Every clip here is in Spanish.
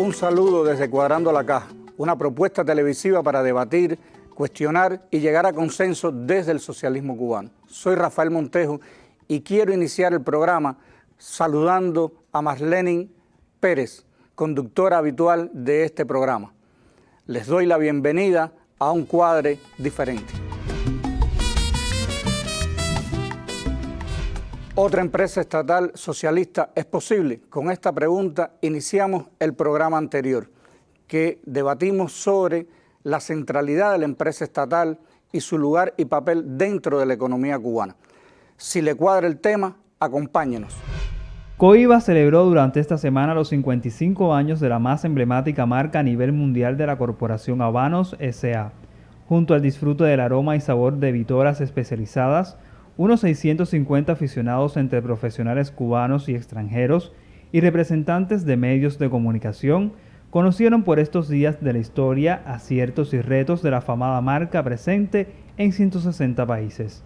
Un saludo desde Cuadrando la Caja, una propuesta televisiva para debatir, cuestionar y llegar a consenso desde el socialismo cubano. Soy Rafael Montejo y quiero iniciar el programa saludando a Marlene Pérez, conductora habitual de este programa. Les doy la bienvenida a un cuadre diferente. ¿Otra empresa estatal socialista es posible? Con esta pregunta iniciamos el programa anterior, que debatimos sobre la centralidad de la empresa estatal y su lugar y papel dentro de la economía cubana. Si le cuadra el tema, acompáñenos. Coiba celebró durante esta semana los 55 años de la más emblemática marca a nivel mundial de la corporación Habanos S.A. Junto al disfrute del aroma y sabor de vitoras especializadas, unos 650 aficionados entre profesionales cubanos y extranjeros y representantes de medios de comunicación conocieron por estos días de la historia, aciertos y retos de la afamada marca presente en 160 países.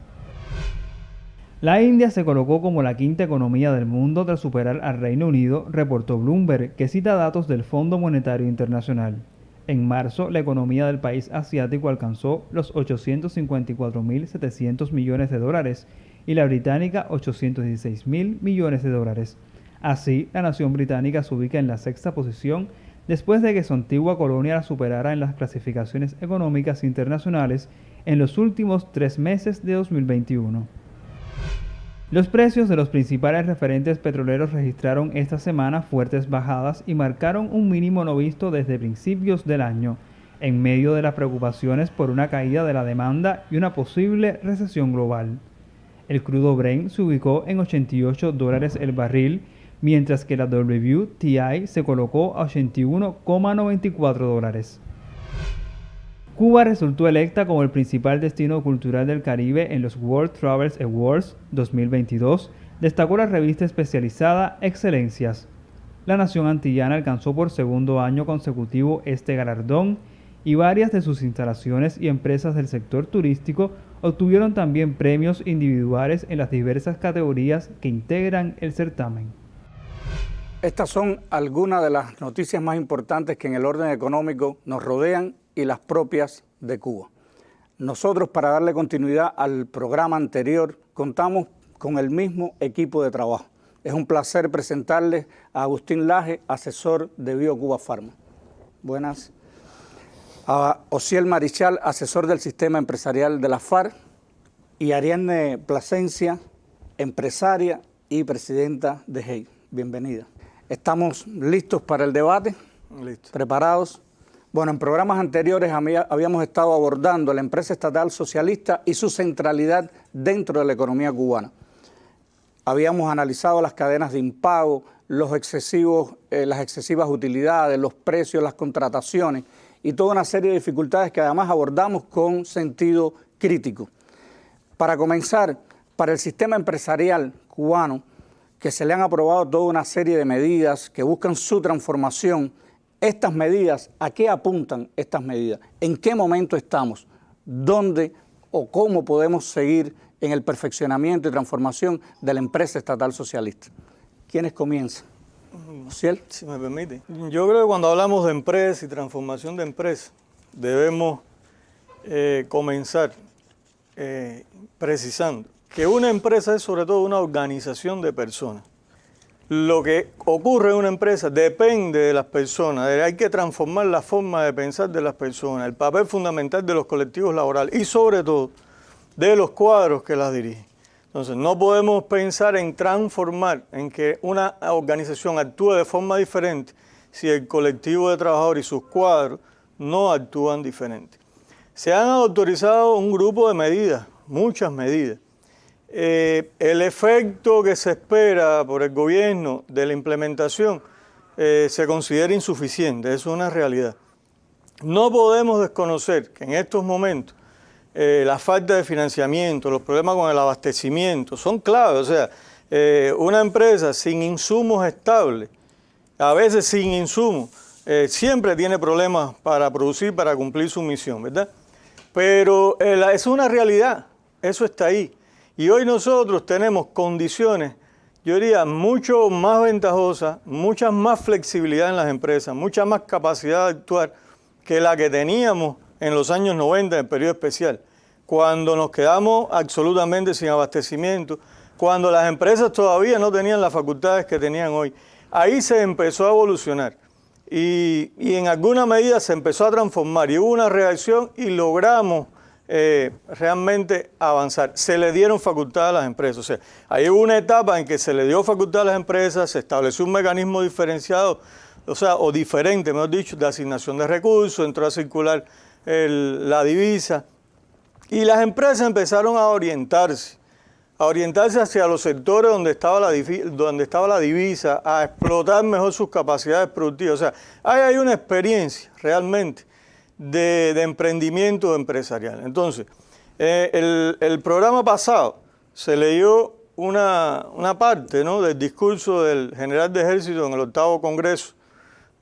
La India se colocó como la quinta economía del mundo tras superar al Reino Unido, reportó Bloomberg, que cita datos del Fondo Monetario Internacional. En marzo, la economía del país asiático alcanzó los 854.700 millones de dólares y la británica 816.000 millones de dólares. Así, la nación británica se ubica en la sexta posición después de que su antigua colonia la superara en las clasificaciones económicas internacionales en los últimos 3 meses de 2021. Los precios de los principales referentes petroleros registraron esta semana fuertes bajadas y marcaron un mínimo no visto desde principios del año, en medio de las preocupaciones por una caída de la demanda y una posible recesión global. El crudo Brent se ubicó en $88 el barril, mientras que la WTI se colocó a $81,94. Cuba resultó electa como el principal destino cultural del Caribe en los World Travel Awards 2022, destacó la revista especializada Excelencias. La nación antillana alcanzó por segundo año consecutivo este galardón y varias de sus instalaciones y empresas del sector turístico obtuvieron también premios individuales en las diversas categorías que integran el certamen. Estas son algunas de las noticias más importantes que en el orden económico nos rodean y las propias de Cuba. Nosotros, para darle continuidad al programa anterior, contamos con el mismo equipo de trabajo. Es un placer presentarles a Agustín Laje, asesor de BioCuba Pharma. Buenas. A Osiel Marichal, asesor del sistema empresarial de la FARC, y Ariadne Plasencia, empresaria y presidenta de HEY. Bienvenida. ¿Estamos listos para el debate? Listo. ¿Preparados? Bueno, en programas anteriores habíamos estado abordando la empresa estatal socialista y su centralidad dentro de la economía cubana. Habíamos analizado las cadenas de impago, las excesivas utilidades, los precios, las contrataciones y toda una serie de dificultades que además abordamos con sentido crítico. Para comenzar, para el sistema empresarial cubano, que se le han aprobado toda una serie de medidas que buscan su transformación. Estas medidas, ¿a qué apuntan estas medidas? ¿En qué momento estamos? ¿Dónde o cómo podemos seguir en el perfeccionamiento y transformación de la empresa estatal socialista? ¿Quiénes comienzan? ¿Osiel? Si me permite. Yo creo que cuando hablamos de empresa y transformación de empresa, debemos comenzar precisando que una empresa es sobre todo una organización de personas. Lo que ocurre en una empresa depende de las personas, hay que transformar la forma de pensar de las personas, el papel fundamental de los colectivos laborales y sobre todo de los cuadros que las dirigen. Entonces no podemos pensar en transformar, en que una organización actúe de forma diferente si el colectivo de trabajadores y sus cuadros no actúan diferente. Se han autorizado un grupo de medidas, muchas medidas. El efecto que se espera por el gobierno de la implementación se considera insuficiente, eso es una realidad. No podemos desconocer que en estos momentos la falta de financiamiento, los problemas con el abastecimiento son claves. O sea, una empresa sin insumos estables, a veces sin insumos, siempre tiene problemas para producir, para cumplir su misión, ¿verdad? Pero es una realidad, eso está ahí. Y hoy nosotros tenemos condiciones yo diría, mucho más ventajosa, mucha más flexibilidad en las empresas, mucha más capacidad de actuar que la que teníamos en los años 90, en el periodo especial, cuando nos quedamos absolutamente sin abastecimiento, cuando las empresas todavía no tenían las facultades que tenían hoy. Ahí se empezó a evolucionar y en alguna medida se empezó a transformar y hubo una reacción y logramos realmente avanzar. Se le dieron facultades a las empresas. O sea, ahí hubo una etapa en que se le dio facultad a las empresas, se estableció un mecanismo diferenciado, o diferente, mejor dicho, de asignación de recursos, entró a circular la divisa y las empresas empezaron a orientarse hacia los sectores donde estaba la divisa, a explotar mejor sus capacidades productivas. O sea, ahí hay una experiencia realmente de emprendimiento empresarial. Entonces, el programa pasado se leyó una parte, ¿no?, del discurso del general de ejército en el 8º Congreso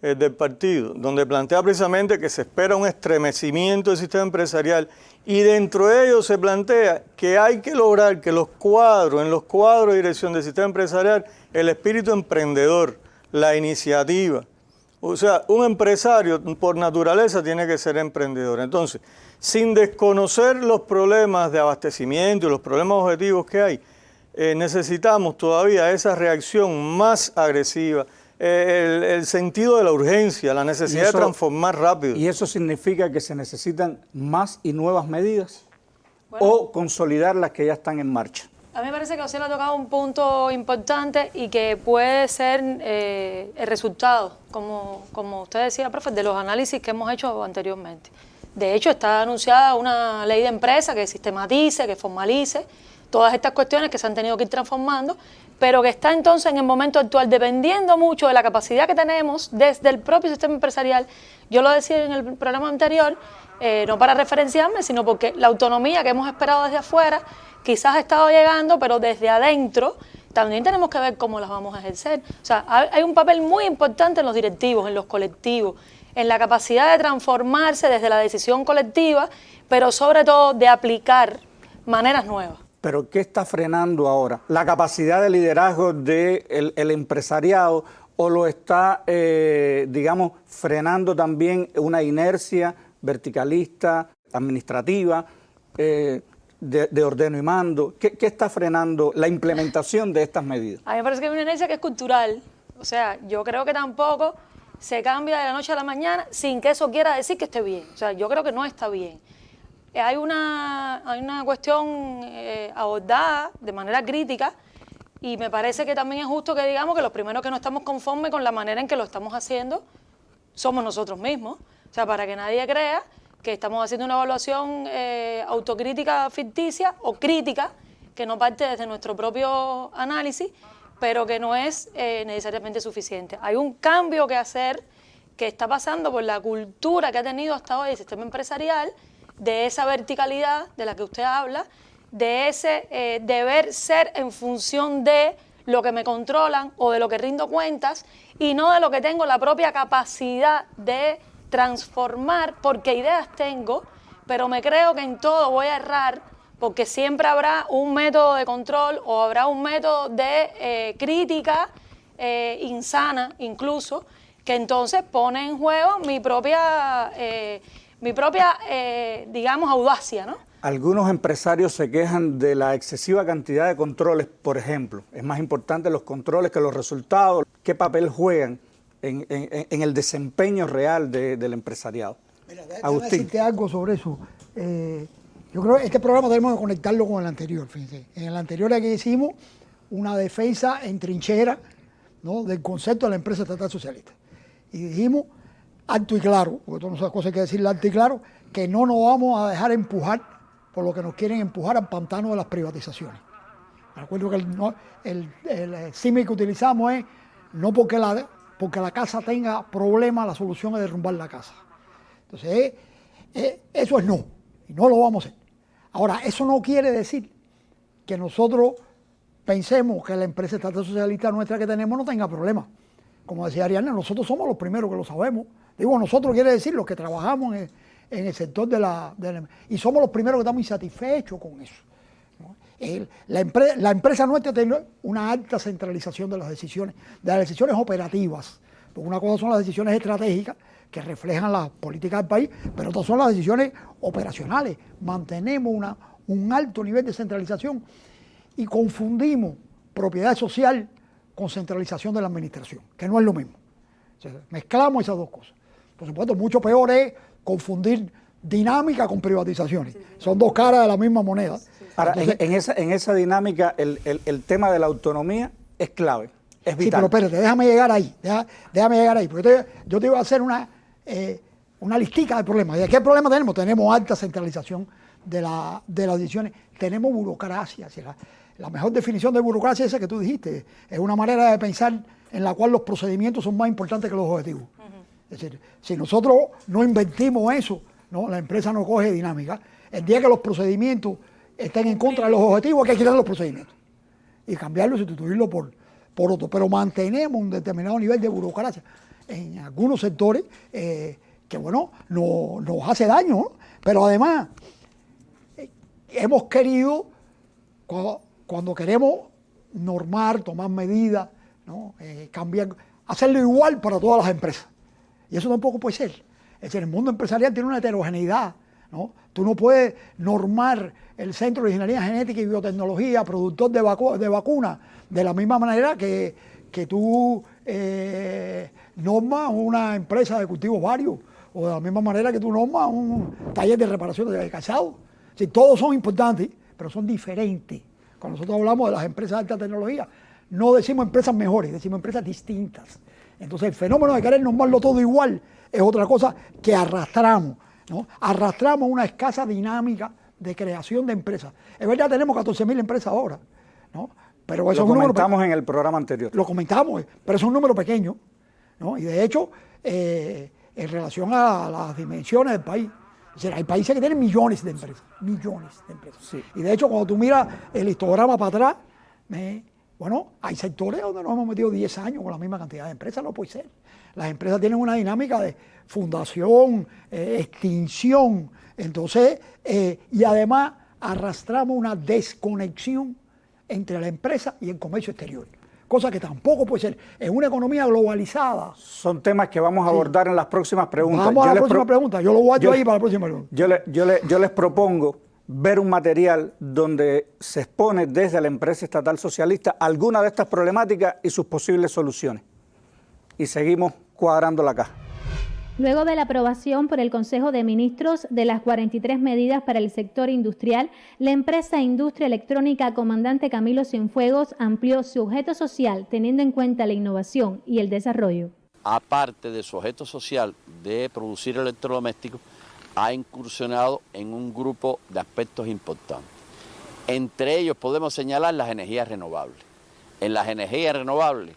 del partido, donde plantea precisamente que se espera un estremecimiento del sistema empresarial y dentro de ello se plantea que hay que lograr que en los cuadros de dirección del sistema empresarial, el espíritu emprendedor, la iniciativa. O sea, un empresario por naturaleza tiene que ser emprendedor. Entonces, sin desconocer los problemas de abastecimiento y los problemas objetivos que hay, necesitamos todavía esa reacción más agresiva, el sentido de la urgencia, la necesidad de transformar rápido. ¿Y eso significa que se necesitan más y nuevas medidas o consolidar las que ya están en marcha? A mí me parece que José le ha tocado un punto importante y que puede ser el resultado, como usted decía, profe, de los análisis que hemos hecho anteriormente. De hecho, está anunciada una ley de empresa que sistematice, que formalice todas estas cuestiones que se han tenido que ir transformando, pero que está entonces en el momento actual, dependiendo mucho de la capacidad que tenemos desde el propio sistema empresarial. Yo lo decía en el programa anterior, no para referenciarme, sino porque la autonomía que hemos esperado desde afuera quizás ha estado llegando, pero desde adentro también tenemos que ver cómo las vamos a ejercer. O sea, hay un papel muy importante en los directivos, en los colectivos, en la capacidad de transformarse desde la decisión colectiva, pero sobre todo de aplicar maneras nuevas. ¿Pero qué está frenando ahora? ¿La capacidad de liderazgo del empresariado o lo está, digamos, frenando también una inercia verticalista, administrativa, de ordeno y mando? ¿Qué está frenando la implementación de estas medidas? A mí me parece que hay una inercia que es cultural. O sea, yo creo que tampoco se cambia de la noche a la mañana sin que eso quiera decir que esté bien. O sea, yo creo que no está bien. Hay una cuestión abordada de manera crítica y me parece que también es justo que digamos que los primeros que no estamos conformes con la manera en que lo estamos haciendo somos nosotros mismos. O sea, para que nadie crea que estamos haciendo una evaluación autocrítica ficticia o crítica que no parte desde nuestro propio análisis, pero que no es necesariamente suficiente. Hay un cambio que hacer que está pasando por la cultura que ha tenido hasta hoy el sistema empresarial, de esa verticalidad de la que usted habla, de ese deber ser en función de lo que me controlan o de lo que rindo cuentas y no de lo que tengo la propia capacidad de transformar, porque ideas tengo, pero me creo que en todo voy a errar porque siempre habrá un método de control o habrá un método de crítica insana incluso, que entonces pone en juego mi propia digamos, audacia, ¿no? Algunos empresarios se quejan de la excesiva cantidad de controles, por ejemplo. Es más importante los controles que los resultados. ¿Qué papel juegan en el desempeño real del empresariado? Mira, déjame decirte algo sobre eso. Yo creo que este programa tenemos que conectarlo con el anterior, fíjense. En el anterior aquí hicimos una defensa en trinchera, ¿no?, del concepto de la empresa estatal socialista. Y dijimos alto y claro, porque todas esas cosas hay que decirle alto y claro, que no nos vamos a dejar empujar por lo que nos quieren empujar al pantano de las privatizaciones. Me acuerdo que el símil que utilizamos es no porque la casa tenga problemas, la solución es derrumbar la casa. Entonces, eso es no, y no lo vamos a hacer. Ahora, eso no quiere decir que nosotros pensemos que la empresa estatal socialista nuestra que tenemos no tenga problemas. Como decía Ariadna, nosotros somos los primeros que lo sabemos. Digo, nosotros quiere decir los que trabajamos en el sector y somos los primeros que estamos insatisfechos con eso, ¿no? La empresa nuestra tiene una alta centralización de las decisiones operativas. Porque una cosa son las decisiones estratégicas que reflejan las políticas del país, pero otras son las decisiones operacionales. Mantenemos un alto nivel de centralización y confundimos propiedad social con centralización de la administración, que no es lo mismo. O sea, mezclamos esas dos cosas. Por supuesto, mucho peor es confundir dinámica con privatizaciones. Son dos caras de la misma moneda. Ahora, en esa dinámica, el tema de la autonomía es clave, es vital. Sí, pero espérate, déjame llegar ahí, déjame llegar ahí, porque yo te iba a hacer una listica de problemas. ¿Y qué problema tenemos? Tenemos alta centralización de las decisiones, tenemos burocracia. La mejor definición de burocracia es esa que tú dijiste, es una manera de pensar en la cual los procedimientos son más importantes que los objetivos. Es decir, si nosotros no invertimos eso, ¿no? La empresa no coge dinámica. El día que los procedimientos estén en contra de los objetivos, hay que quitar los procedimientos y cambiarlo y sustituirlo por otro. Pero mantenemos un determinado nivel de burocracia en algunos sectores que, bueno, nos hace daño, ¿no? Pero además, hemos querido, cuando queremos normar, tomar medidas, ¿no? Cambiar, hacerlo igual para todas las empresas. Y eso tampoco puede ser. Es decir, el mundo empresarial tiene una heterogeneidad, ¿no? Tú no puedes normar el Centro de Ingeniería Genética y Biotecnología, productor de vacunas, de la misma manera que tú normas una empresa de cultivos varios, o de la misma manera que tú normas un taller de reparación de calzado. Sí, todos son importantes, pero son diferentes. Cuando nosotros hablamos de las empresas de alta tecnología, no decimos empresas mejores, decimos empresas distintas. Entonces, el fenómeno de querer normarlo todo igual es otra cosa que arrastramos, ¿no? Arrastramos una escasa dinámica de creación de empresas. Es verdad, tenemos 14.000 empresas ahora, ¿no? Pero eso lo comentamos en el programa anterior. Lo comentamos, pero es un número pequeño, ¿no? Y de hecho, en relación a las dimensiones del país, es decir, hay países que tienen millones de empresas. Sí. Y de hecho, cuando tú miras el histograma para atrás, bueno, hay sectores donde nos hemos metido 10 años con la misma cantidad de empresas, no puede ser. Las empresas tienen una dinámica de fundación, extinción, entonces, y además arrastramos una desconexión entre la empresa y el comercio exterior, cosa que tampoco puede ser. En una economía globalizada. Son temas que vamos a abordar en las próximas preguntas. Vamos a la próxima pregunta, yo lo guardo ahí para la próxima pregunta. Yo les propongo ver un material donde se expone desde la empresa estatal socialista alguna de estas problemáticas y sus posibles soluciones. Y seguimos cuadrando la caja. Luego de la aprobación por el Consejo de Ministros de las 43 medidas para el sector industrial, la empresa Industria Electrónica Comandante Camilo Cienfuegos amplió su objeto social teniendo en cuenta la innovación y el desarrollo. Aparte de su objeto social de producir electrodomésticos, ha incursionado en un grupo de aspectos importantes. Entre ellos podemos señalar las energías renovables. En las energías renovables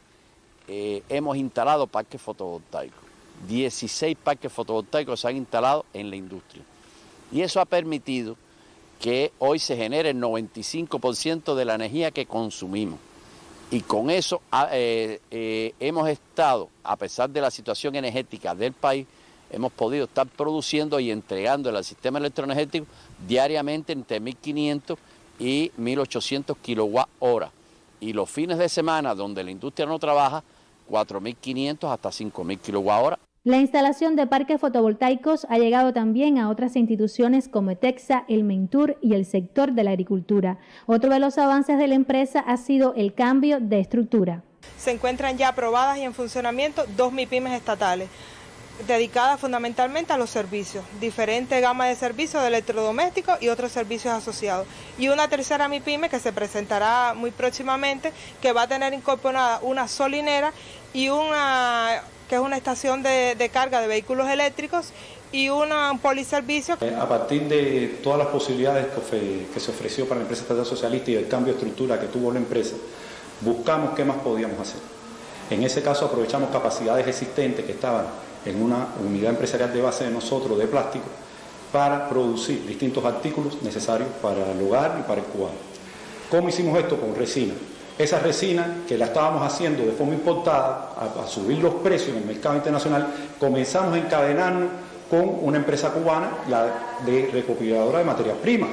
hemos instalado parques fotovoltaicos. 16 parques fotovoltaicos se han instalado en la industria. Y eso ha permitido que hoy se genere el 95% de la energía que consumimos. Y con eso hemos estado, a pesar de la situación energética del país, hemos podido estar produciendo y entregando al sistema electroenergético diariamente entre 1.500 y 1.800 kilowatt-hora. Y los fines de semana, donde la industria no trabaja, 4.500 hasta 5.000 kilowatt-hora. La instalación de parques fotovoltaicos ha llegado también a otras instituciones como ETEXA, el Mentur y el sector de la agricultura. Otro de los avances de la empresa ha sido el cambio de estructura. Se encuentran ya aprobadas y en funcionamiento 2 MIPYMES estatales, dedicadas fundamentalmente a los servicios, diferente gama de servicios de electrodomésticos y otros servicios asociados. Y una tercera MIPYME que se presentará muy próximamente, que va a tener incorporada una solinera y que es una estación de carga de vehículos eléctricos y un poliservicio. A partir de todas las posibilidades que se ofreció para la empresa estatal socialista y el cambio de estructura que tuvo la empresa, buscamos qué más podíamos hacer. En ese caso aprovechamos capacidades existentes que estaban en una unidad empresarial de base de nosotros, de plástico, para producir distintos artículos necesarios para el hogar y para el cubano. ¿Cómo hicimos esto? Con resina. Esa resina que la estábamos haciendo de forma importada, a subir los precios en el mercado internacional, comenzamos a encadenarnos con una empresa cubana, la de recopiladora de materias primas.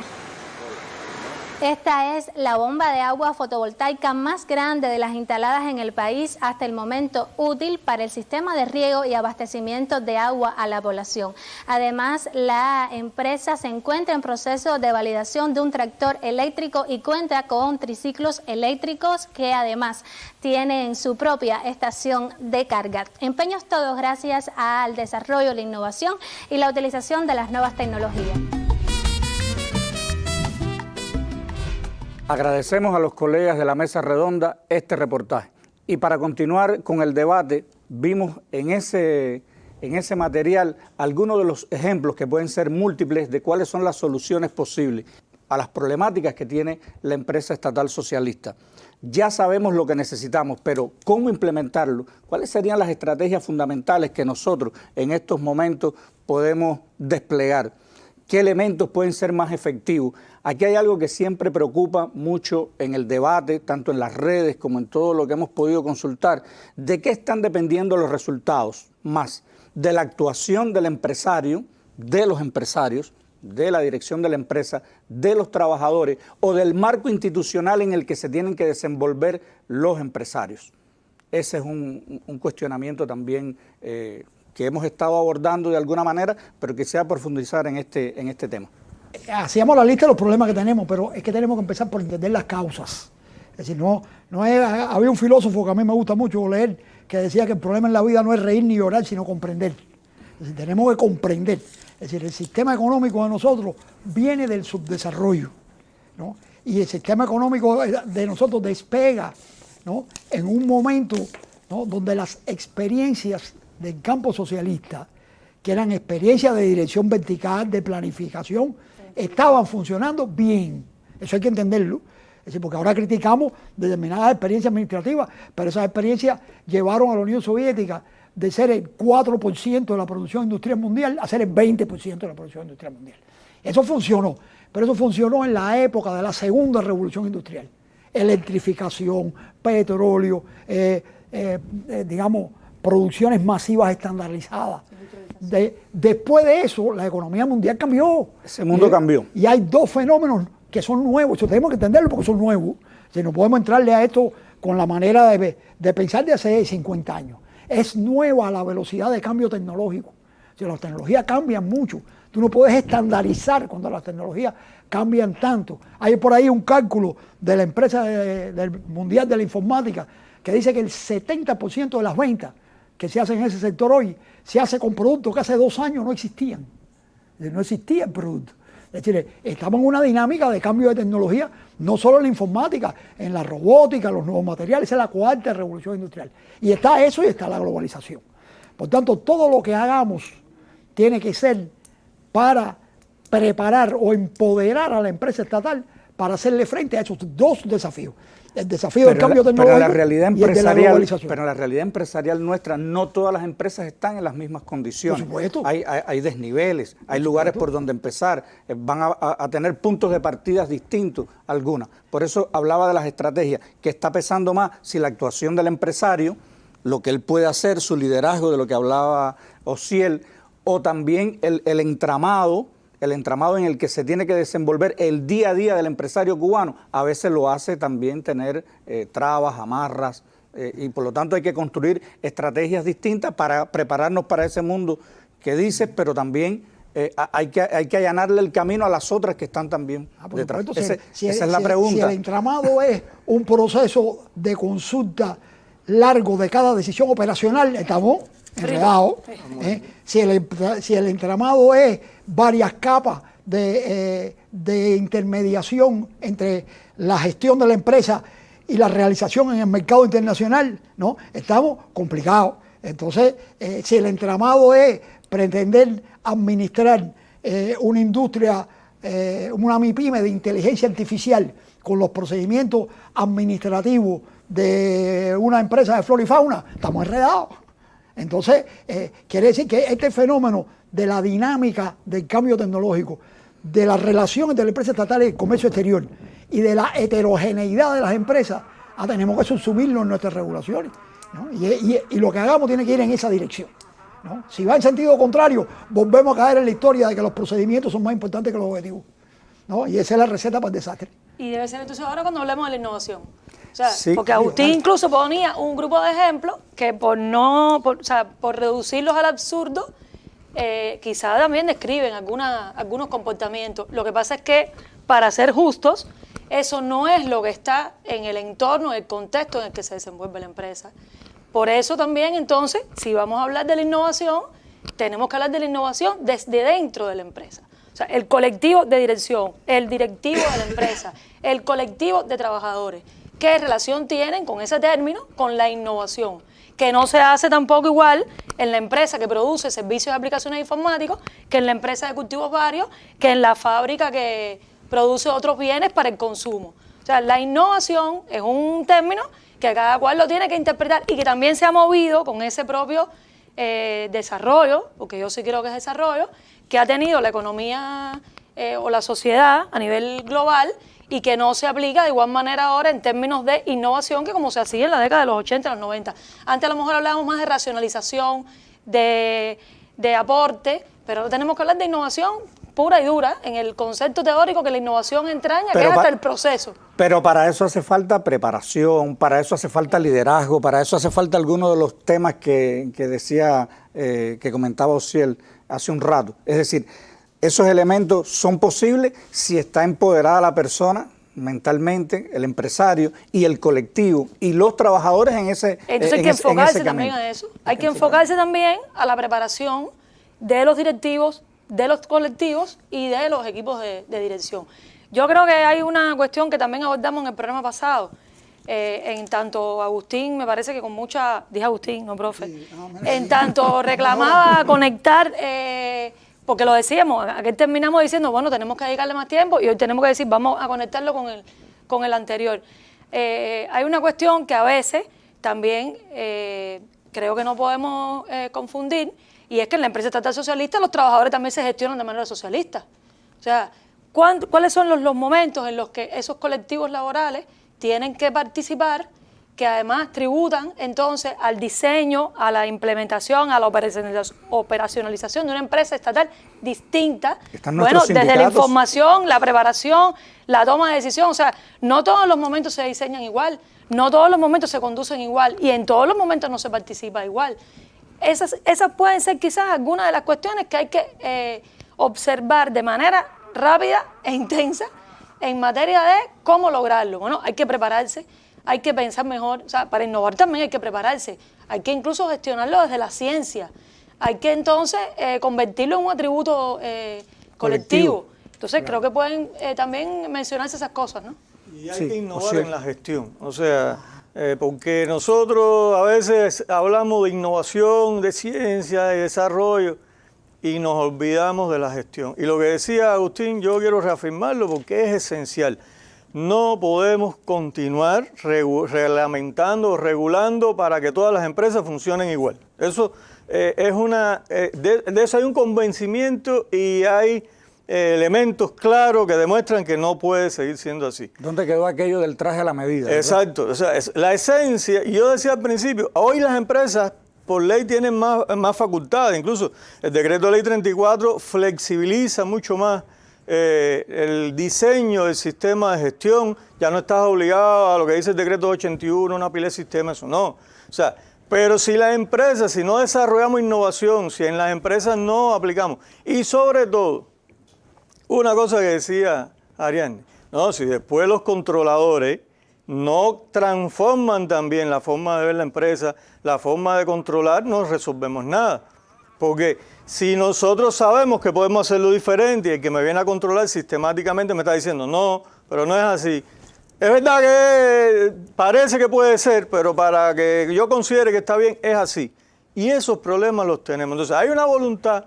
Esta es la bomba de agua fotovoltaica más grande de las instaladas en el país hasta el momento, útil para el sistema de riego y abastecimiento de agua a la población. Además, la empresa se encuentra en proceso de validación de un tractor eléctrico y cuenta con triciclos eléctricos que además tienen su propia estación de carga. Empeños todos gracias al desarrollo, la innovación y la utilización de las nuevas tecnologías. Agradecemos a los colegas de la Mesa Redonda este reportaje. Y para continuar con el debate, vimos en ese material algunos de los ejemplos que pueden ser múltiples de cuáles son las soluciones posibles a las problemáticas que tiene la empresa estatal socialista. Ya sabemos lo que necesitamos, pero ¿cómo implementarlo? ¿Cuáles serían las estrategias fundamentales que nosotros en estos momentos podemos desplegar? ¿Qué elementos pueden ser más efectivos? Aquí hay algo que siempre preocupa mucho en el debate, tanto en las redes como en todo lo que hemos podido consultar. ¿De qué están dependiendo los resultados? Más de la actuación del empresario, de los empresarios, de la dirección de la empresa, de los trabajadores o del marco institucional en el que se tienen que desenvolver los empresarios. Ese es un cuestionamiento también que hemos estado abordando de alguna manera, pero que sea profundizar en este tema. Hacíamos la lista de los problemas que tenemos, pero es que tenemos que empezar por entender las causas. Es decir, había un filósofo que a mí me gusta mucho leer, que decía que el problema en la vida no es reír ni llorar, sino comprender. Es decir, tenemos que comprender. Es decir, el sistema económico de nosotros viene del subdesarrollo, ¿no? Y el sistema económico de nosotros despega, ¿no?, en un momento, ¿no?, donde las experiencias del campo socialista, que eran experiencias de dirección vertical, de planificación, estaban funcionando bien. Eso hay que entenderlo. Es decir, porque ahora criticamos determinadas experiencias administrativas, pero esas experiencias llevaron a la Unión Soviética de ser el 4% de la producción industrial mundial a ser el 20% de la producción industrial mundial. Eso funcionó, pero eso funcionó en la época de la segunda revolución industrial. Electrificación, petróleo, digamos, producciones masivas estandarizadas. Después de eso, la economía mundial cambió. Ese mundo cambió. Y hay dos fenómenos que son nuevos. Eso tenemos que entenderlo porque son nuevos. Si no podemos entrarle a esto con la manera de pensar de hace 50 años. Es nueva la velocidad de cambio tecnológico. Si las tecnologías cambian mucho, tú no puedes estandarizar cuando las tecnologías cambian tanto. Hay por ahí un cálculo de la empresa del Mundial de la Informática que dice que el 70% de las ventas que se hacen en ese sector hoy se hace con productos que hace 2 años no existían. No existían productos. Es decir, estamos en una dinámica de cambio de tecnología, no solo en la informática, en la robótica, los nuevos materiales. Esa es la 4ª revolución industrial. Y está eso y está la globalización. Por tanto, todo lo que hagamos tiene que ser para preparar o empoderar a la empresa estatal para hacerle frente a esos dos desafíos. El desafío del cambio tecnológico y el de la globalización. Pero en la realidad empresarial nuestra, no todas las empresas están en las mismas condiciones. Por supuesto. Hay desniveles, hay lugares por donde empezar, van a tener puntos de partida distintos algunas. Por eso hablaba de las estrategias, que está pesando más si la actuación del empresario, lo que él puede hacer, su liderazgo, de lo que hablaba Osiel, o también el entramado en el que se tiene que desenvolver el día a día del empresario cubano. A veces lo hace también tener trabas, amarras, y por lo tanto hay que construir estrategias distintas para prepararnos para ese mundo que dices, pero también hay que allanarle el camino a las otras que están también detrás. Esa es la pregunta. Si el entramado es un proceso de consulta largo de cada decisión operacional, estamos enredados. Si el entramado es varias capas de intermediación entre la gestión de la empresa y la realización en el mercado internacional, ¿no?, estamos complicados. Entonces, si el entramado es pretender administrar una industria, una MIPYME de inteligencia artificial con los procedimientos administrativos de una empresa de flora y fauna, estamos enredados. Entonces, quiere decir que este fenómeno de la dinámica del cambio tecnológico, de la relación entre la empresa estatal y el comercio exterior y de la heterogeneidad de las empresas, tenemos que subsumirlo en nuestras regulaciones, ¿no? Y lo que hagamos tiene que ir en esa dirección, ¿no? Si va en sentido contrario, volvemos a caer en la historia de que los procedimientos son más importantes que los objetivos, ¿no? Y esa es la receta para el desastre. Y debe ser entonces ahora cuando hablemos de la innovación. O sea, Sí. porque Agustín incluso ponía un grupo de ejemplos que por reducirlos al absurdo, quizá también describen algunos comportamientos. Lo que pasa es que, para ser justos, eso no es lo que está en el entorno, el contexto en el que se desenvuelve la empresa. Por eso también, entonces, si vamos a hablar de la innovación, tenemos que hablar de la innovación desde dentro de la empresa. O sea, el colectivo de dirección, el directivo de la empresa, el colectivo de trabajadores. ¿Qué relación tienen con ese término, con la innovación? Que no se hace tampoco igual en la empresa que produce servicios de aplicaciones informáticos, que en la empresa de cultivos varios, que en la fábrica que produce otros bienes para el consumo. O sea, la innovación es un término que cada cual lo tiene que interpretar y que también se ha movido con ese propio desarrollo, porque yo sí creo que es desarrollo, que ha tenido la economía o la sociedad a nivel global, y que no se aplica de igual manera ahora en términos de innovación que como se hacía en la década de los 80 y los 90. Antes a lo mejor hablábamos más de racionalización, de aporte, pero ahora tenemos que hablar de innovación pura y dura, en el concepto teórico que la innovación entraña, que es hasta el proceso. Pero para eso hace falta preparación, para eso hace falta liderazgo, para eso hace falta algunos de los temas que decía, que comentaba Ociel hace un rato. Es decir, esos elementos son posibles si está empoderada la persona mentalmente, el empresario y el colectivo y los trabajadores en ese camino. Entonces hay que enfocarse también a eso. Hay que enfocarse también a la preparación de los directivos, de los colectivos y de los equipos de dirección. Yo creo que hay una cuestión que también abordamos en el programa pasado. En tanto Agustín, me parece que con mucha... Dije Agustín, no profe. Sí, en tanto reclamaba conectar... porque lo decíamos, aquí terminamos diciendo, bueno, tenemos que dedicarle más tiempo y hoy tenemos que decir, vamos a conectarlo con el anterior. Hay una cuestión que a veces también creo que no podemos confundir, y es que en la empresa estatal socialista los trabajadores también se gestionan de manera socialista. O sea, ¿cuáles son los momentos en los que esos colectivos laborales tienen que participar, que además tributan entonces al diseño, a la implementación, a la operacionalización de una empresa estatal distinta? Bueno, desde la información, la preparación, la toma de decisión. O sea, no todos los momentos se diseñan igual, no todos los momentos se conducen igual y en todos los momentos no se participa igual. Esas pueden ser quizás algunas de las cuestiones que hay que observar de manera rápida e intensa en materia de cómo lograrlo. Bueno, hay que prepararse, hay que pensar mejor, o sea, para innovar también hay que prepararse, hay que incluso gestionarlo desde la ciencia, hay que entonces convertirlo en un atributo colectivo. Entonces creo que pueden también mencionarse esas cosas, ¿no? Y hay que innovar en la gestión, o sea, porque nosotros a veces hablamos de innovación, de ciencia, de desarrollo, y nos olvidamos de la gestión. Y lo que decía Agustín, yo quiero reafirmarlo porque es esencial. No podemos continuar reglamentando o regulando para que todas las empresas funcionen igual. Eso es de eso hay un convencimiento y hay elementos claros que demuestran que no puede seguir siendo así. ¿Dónde quedó aquello del traje a la medida? ¿Verdad? Exacto. O sea, la esencia, y yo decía al principio, hoy las empresas por ley tienen más facultades. Incluso el decreto de ley 34 flexibiliza mucho más el diseño del sistema de gestión. Ya no estás obligado a lo que dice el decreto 81, una pila de sistemas, eso no. O sea, pero si las empresas, si no desarrollamos innovación, si en las empresas no aplicamos, y sobre todo, una cosa que decía Ariadne, no, si después los controladores no transforman también la forma de ver la empresa, la forma de controlar, no resolvemos nada. Porque si nosotros sabemos que podemos hacerlo diferente y el que me viene a controlar sistemáticamente me está diciendo, no, pero no es así. Es verdad que parece que puede ser, pero para que yo considere que está bien, es así. Y esos problemas los tenemos. Entonces hay una voluntad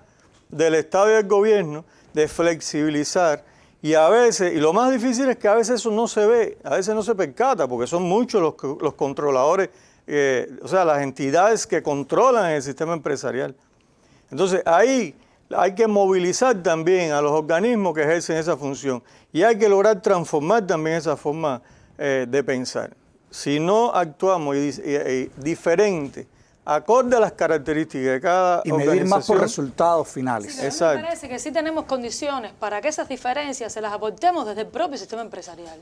del Estado y del gobierno de flexibilizar. Y a veces, y lo más difícil es que a veces eso no se ve, a veces no se percata, porque son muchos los controladores, o sea, las entidades que controlan el sistema empresarial. Entonces, ahí hay que movilizar también a los organismos que ejercen esa función y hay que lograr transformar también esa forma de pensar. Si no actuamos diferente acorde a las características de cada y medir más por organización. resultados finales. Sí, pero a mí me parece que sí tenemos condiciones para que esas diferencias se las aportemos desde el propio sistema empresarial.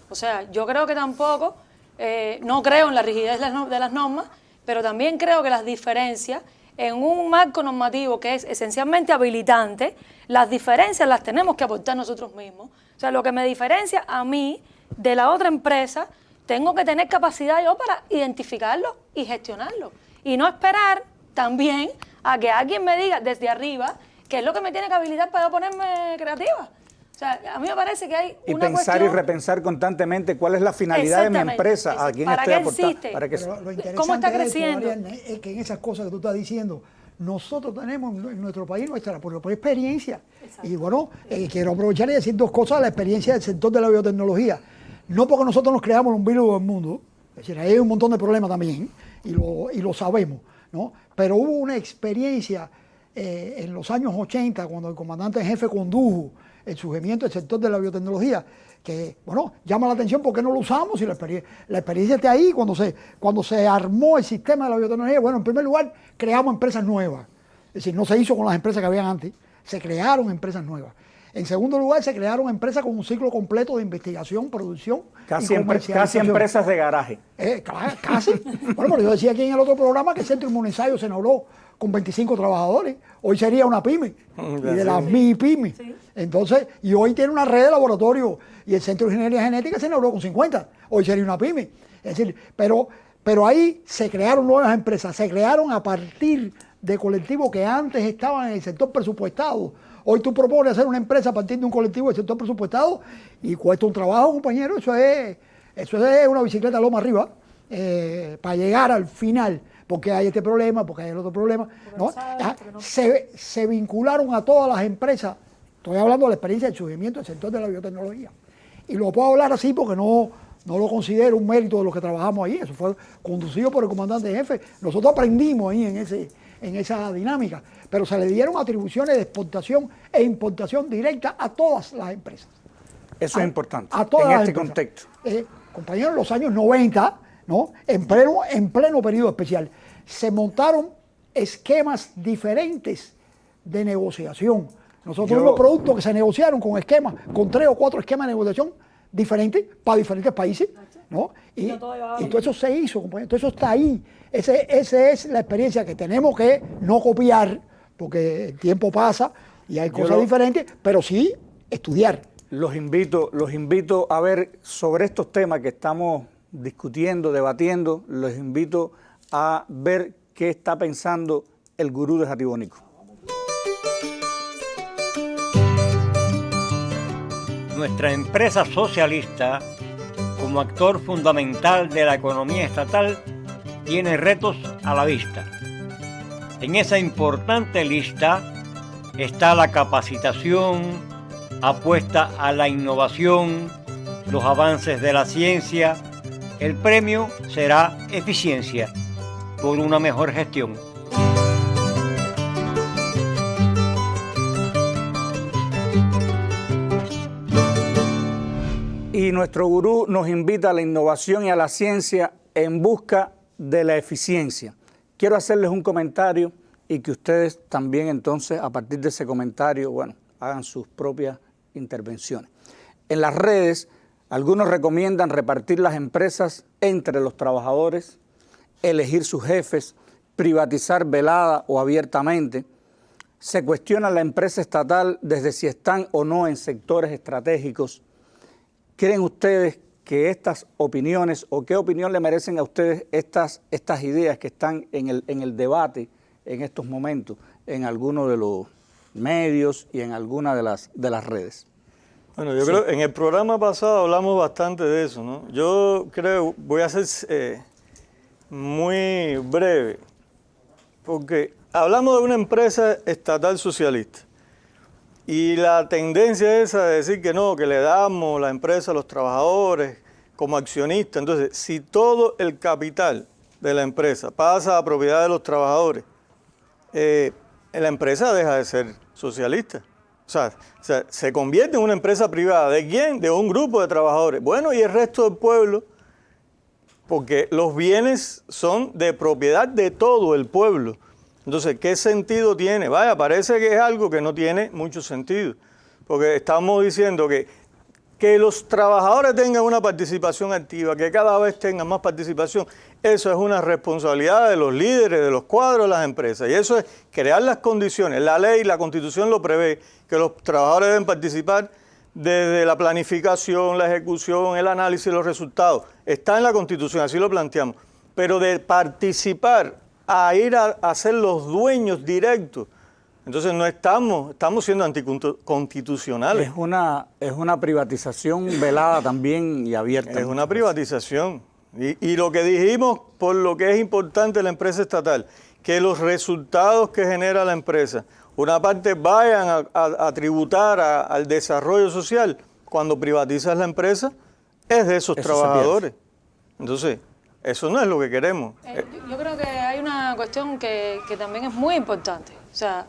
O sea, yo creo que tampoco, no creo en la rigidez de las normas, pero también creo que las diferencias en un marco normativo que es esencialmente habilitante, las diferencias las tenemos que aportar nosotros mismos. O sea, lo que me diferencia a mí de la otra empresa, tengo que tener capacidad yo para identificarlo y gestionarlo. Y no esperar también a que alguien me diga desde arriba qué es lo que me tiene que habilitar para yo ponerme creativa. O sea, a mí me parece que hay y una pensar cuestión... y repensar constantemente cuál es la finalidad de mi empresa, a quién ¿para estoy qué aportando. existe? Para que Pero lo interesante ¿Cómo está de esto, creciendo? Ariadne, es que en esas cosas que tú estás diciendo, nosotros tenemos en nuestro país nuestra por experiencia. Exacto. Y bueno, quiero aprovechar y decir dos cosas de la experiencia del sector de la biotecnología. No porque nosotros nos creamos un virus del mundo, es decir, hay un montón de problemas también, y lo sabemos, ¿no? Pero hubo una experiencia en los años 80, cuando el comandante en jefe condujo el surgimiento del sector de la biotecnología, que, bueno, llama la atención porque no lo usamos y la experiencia está ahí. Cuando se armó el sistema de la biotecnología, bueno, en primer lugar, creamos empresas nuevas. Es decir, no se hizo con las empresas que habían antes, se crearon empresas nuevas. En segundo lugar, se crearon empresas con un ciclo completo de investigación, producción y comercialización. Casi empresas de garaje. Casi. Bueno, pero yo decía aquí en el otro programa que el Centro Inmunizario se inauguró con 25 trabajadores. Hoy sería una pyme, y de las MIPYME. Sí. Entonces, y hoy tiene una red de laboratorios, y el Centro de Ingeniería Genética se inauguró con 50. Hoy sería una pyme. Es decir, pero ahí se crearon nuevas empresas, se crearon a partir de colectivos que antes estaban en el sector presupuestado. Hoy tú propones hacer una empresa a partir de un colectivo del sector presupuestado y cuesta un trabajo, compañero. Eso es una bicicleta loma arriba para llegar al final, porque hay este problema, porque hay el otro problema, ¿no? Se vincularon a todas las empresas. Estoy hablando de la experiencia del surgimiento del sector de la biotecnología. Y lo puedo hablar así porque no lo considero un mérito de los que trabajamos ahí. Eso fue conducido por el comandante en jefe. Nosotros aprendimos ahí en esa dinámica, pero se le dieron atribuciones de exportación e importación directa a todas las empresas. Eso es importante, a todas en las este empresas. contexto. Compañeros, en los años 90, ¿no? en pleno periodo especial, se montaron esquemas diferentes de negociación. Nosotros tuvimos productos que se negociaron con 3 o 4 esquemas de negociación diferentes para diferentes países, ¿no? Y todo eso se hizo, compañero, todo eso está ahí. Esa es la experiencia que tenemos que no copiar, porque el tiempo pasa y hay cosas diferentes, pero sí estudiar. Los invito a ver sobre estos temas que estamos discutiendo, debatiendo, los invito a ver qué está pensando el gurú de Jaribónico. Nuestra empresa socialista, como actor fundamental de la economía estatal, tiene retos a la vista. En esa importante lista está la capacitación, apuesta a la innovación, los avances de la ciencia. El premio será eficiencia por una mejor gestión. Y nuestro gurú nos invita a la innovación y a la ciencia en busca de la eficiencia. Quiero hacerles un comentario y que ustedes también entonces, a partir de ese comentario, bueno, hagan sus propias intervenciones. En las redes, algunos recomiendan repartir las empresas entre los trabajadores, elegir sus jefes, privatizar velada o abiertamente. Se cuestiona la empresa estatal desde si están o no en sectores estratégicos. ¿Creen ustedes que estas opiniones o qué opinión le merecen a ustedes estas ideas que están en el debate en estos momentos en algunos de los medios y en algunas de las redes? Bueno, yo creo en el programa pasado hablamos bastante de eso, ¿no? Yo creo, voy a ser muy breve, porque hablamos de una empresa estatal socialista. Y la tendencia esa de decir que no, que le damos la empresa a los trabajadores como accionistas. Entonces, si todo el capital de la empresa pasa a propiedad de los trabajadores, la empresa deja de ser socialista. O sea, se convierte en una empresa privada. ¿De quién? De un grupo de trabajadores. Bueno, y el resto del pueblo, porque los bienes son de propiedad de todo el pueblo. Entonces, ¿qué sentido tiene? Vaya, parece que es algo que no tiene mucho sentido, porque estamos diciendo que los trabajadores tengan una participación activa, que cada vez tengan más participación, eso es una responsabilidad de los líderes, de los cuadros de las empresas, y eso es crear las condiciones. La ley, la Constitución lo prevé, que los trabajadores deben participar desde la planificación, la ejecución, el análisis de los resultados. Está en la Constitución, así lo planteamos. Pero de participar a ir a ser los dueños directos, entonces no estamos siendo anticonstitucionales. Es una privatización velada también y abierta. Es una privatización. Y lo que dijimos, por lo que es importante la empresa estatal, que los resultados que genera la empresa, una parte vayan a tributar al desarrollo social. Cuando privatizas la empresa, es de esos trabajadores. Entonces, eso no es lo que queremos. Yo creo que hay una cuestión que también es muy importante. O sea,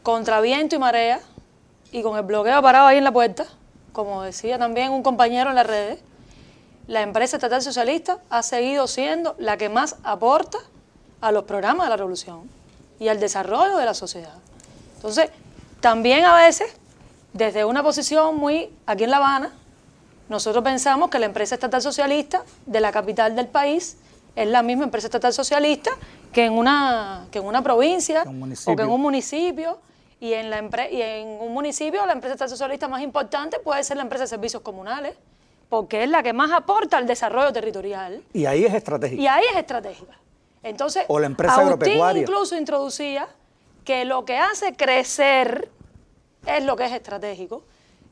contra viento y marea, y con el bloqueo parado ahí en la puerta, como decía también un compañero en las redes, la empresa estatal socialista ha seguido siendo la que más aporta a los programas de la revolución y al desarrollo de la sociedad. Entonces, también a veces, desde una posición muy aquí en La Habana, nosotros pensamos que la empresa estatal socialista de la capital del país es la misma empresa estatal socialista que en una provincia o que en un municipio. Y en un municipio la empresa estatal socialista más importante puede ser la empresa de servicios comunales, porque es la que más aporta al desarrollo territorial. Y ahí es estratégica. Y ahí es estratégica. Entonces, o la empresa Agustín agropecuaria incluso introducía que lo que hace crecer es lo que es estratégico,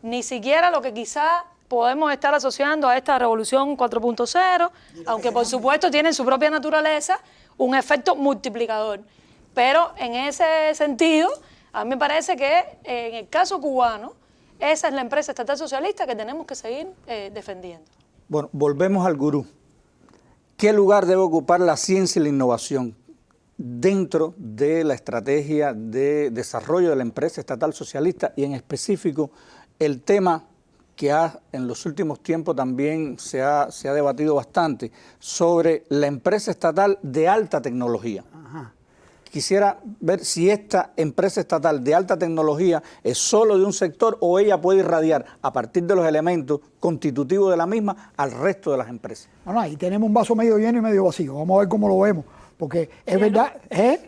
ni siquiera lo que quizá podemos estar asociando a esta revolución 4.0, aunque por supuesto tiene en su propia naturaleza un efecto multiplicador. Pero en ese sentido, a mí me parece que en el caso cubano, esa es la empresa estatal socialista que tenemos que seguir defendiendo. Bueno, volvemos al gurú. ¿Qué lugar debe ocupar la ciencia y la innovación dentro de la estrategia de desarrollo de la empresa estatal socialista, y en específico el tema que en los últimos tiempos también se ha debatido bastante sobre la empresa estatal de alta tecnología? Ajá. Quisiera ver si esta empresa estatal de alta tecnología es solo de un sector o ella puede irradiar a partir de los elementos constitutivos de la misma al resto de las empresas. No, ahí tenemos un vaso medio lleno y medio vacío. Vamos a ver cómo lo vemos. Porque es verdad,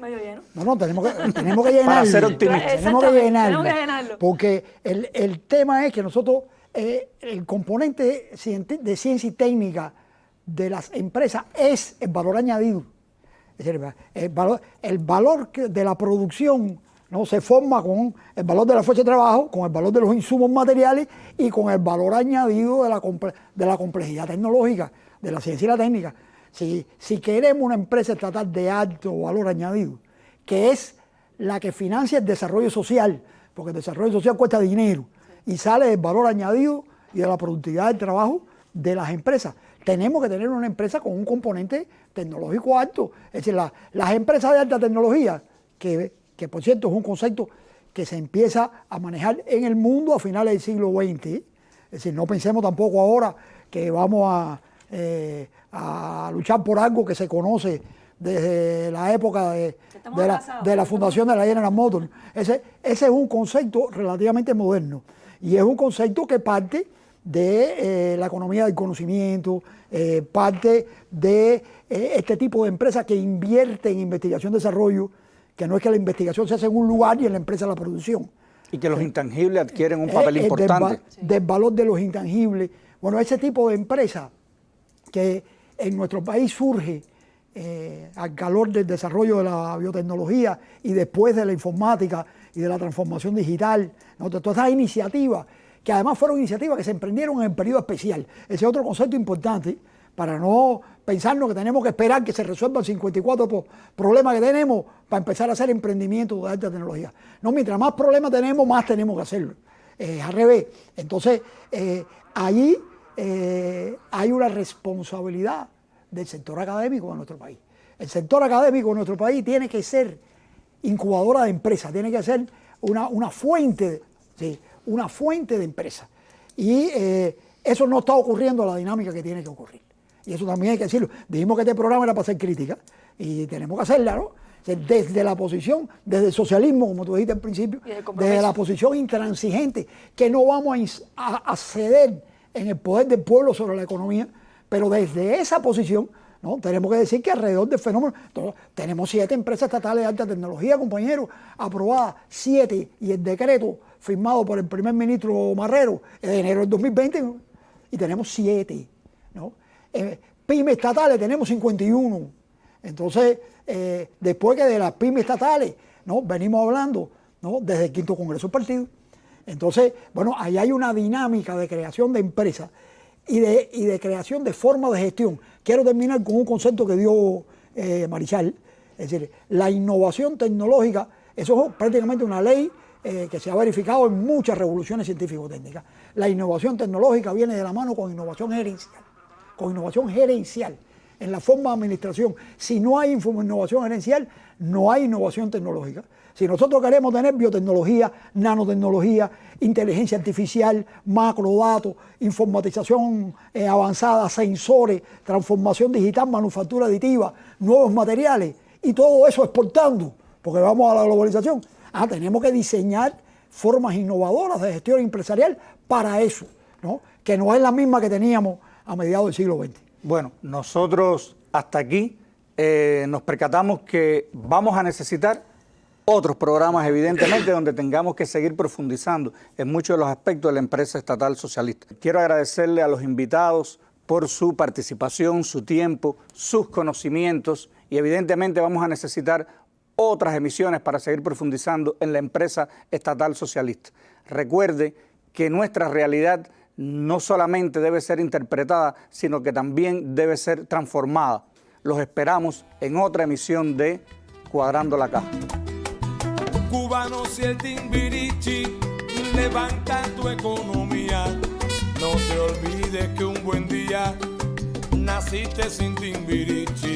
medio lleno. No, tenemos que llenarlo. Para ser optimistas. Tenemos que llenarlo. Porque el tema es que nosotros, el componente de ciencia y técnica de las empresas es el valor añadido. Es decir, el valor de la producción, ¿no?, se forma con el valor de la fuerza de trabajo, con el valor de los insumos materiales y con el valor añadido de la complejidad tecnológica, de la ciencia y la técnica. Si queremos una empresa estatal de alto valor añadido, que es la que financia el desarrollo social, porque el desarrollo social cuesta dinero, y sale del valor añadido y de la productividad del trabajo de las empresas, tenemos que tener una empresa con un componente tecnológico alto. Es decir, las empresas de alta tecnología, que por cierto es un concepto que se empieza a manejar en el mundo a finales del siglo XX. Es decir, no pensemos tampoco ahora que vamos a luchar por algo que se conoce desde la época de la fundación de la General Motors. Ese es un concepto relativamente moderno y es un concepto que parte de la economía del conocimiento, parte de este tipo de empresas que invierten en investigación y desarrollo, que no es que la investigación se hace en un lugar y en la empresa la producción. Y que los intangibles adquieren un papel importante. Del valor de los intangibles. Bueno, ese tipo de empresa que en nuestro país surge al calor del desarrollo de la biotecnología y después de la informática y de la transformación digital, ¿no?, todas esas iniciativas, que además fueron iniciativas que se emprendieron en el periodo especial. Ese es otro concepto importante, para no pensarnos que tenemos que esperar que se resuelvan 54 problemas que tenemos para empezar a hacer emprendimientos de alta tecnología. No, mientras más problemas tenemos, más tenemos que hacerlo. Al revés. Entonces, allí hay una responsabilidad del sector académico de nuestro país. El sector académico de nuestro país tiene que ser incubadora de empresas, tiene que ser una fuente de empresas. Y eso no está ocurriendo a la dinámica que tiene que ocurrir. Y eso también hay que decirlo. Dijimos que este programa era para hacer crítica y tenemos que hacerla, ¿no? Desde la posición, desde el socialismo, como tú dijiste al principio, desde la posición intransigente, que no vamos a ceder en el poder del pueblo sobre la economía, pero desde esa posición, ¿no? Tenemos que decir que alrededor del fenómeno, tenemos 7 empresas estatales de alta tecnología, compañeros, aprobadas, 7, y el decreto firmado por el primer ministro Marrero en enero del 2020, ¿no? Y tenemos 7, ¿no? Pymes estatales tenemos 51. Entonces, después que de las pymes estatales, ¿no? Venimos hablando, ¿no? Desde el 5º Congreso del Partido. Entonces, bueno, ahí hay una dinámica de creación de empresas y de creación de formas de gestión. Quiero terminar con un concepto que dio Marichal, es decir, la innovación tecnológica. Eso es prácticamente una ley que se ha verificado en muchas revoluciones científico-técnicas. La innovación tecnológica viene de la mano con innovación gerencial, en la forma de administración. Si no hay innovación gerencial, no hay innovación tecnológica. Si nosotros queremos tener biotecnología, nanotecnología, inteligencia artificial, macrodatos, informatización avanzada, sensores, transformación digital, manufactura aditiva, nuevos materiales, y todo eso exportando, porque vamos a la globalización, tenemos que diseñar formas innovadoras de gestión empresarial para eso, ¿no? Que no es la misma que teníamos a mediados del siglo XX. Bueno, nosotros hasta aquí nos percatamos que vamos a necesitar otros programas, evidentemente, donde tengamos que seguir profundizando en muchos de los aspectos de la empresa estatal socialista. Quiero agradecerle a los invitados por su participación, su tiempo, sus conocimientos, y evidentemente vamos a necesitar otras emisiones para seguir profundizando en la empresa estatal socialista. Recuerde que nuestra realidad no solamente debe ser interpretada, sino que también debe ser transformada. Los esperamos en otra emisión de Cuadrando la Caja. Cubanos y el Timbirichi levantan tu economía. No te olvides que un buen día naciste sin Timbirichi.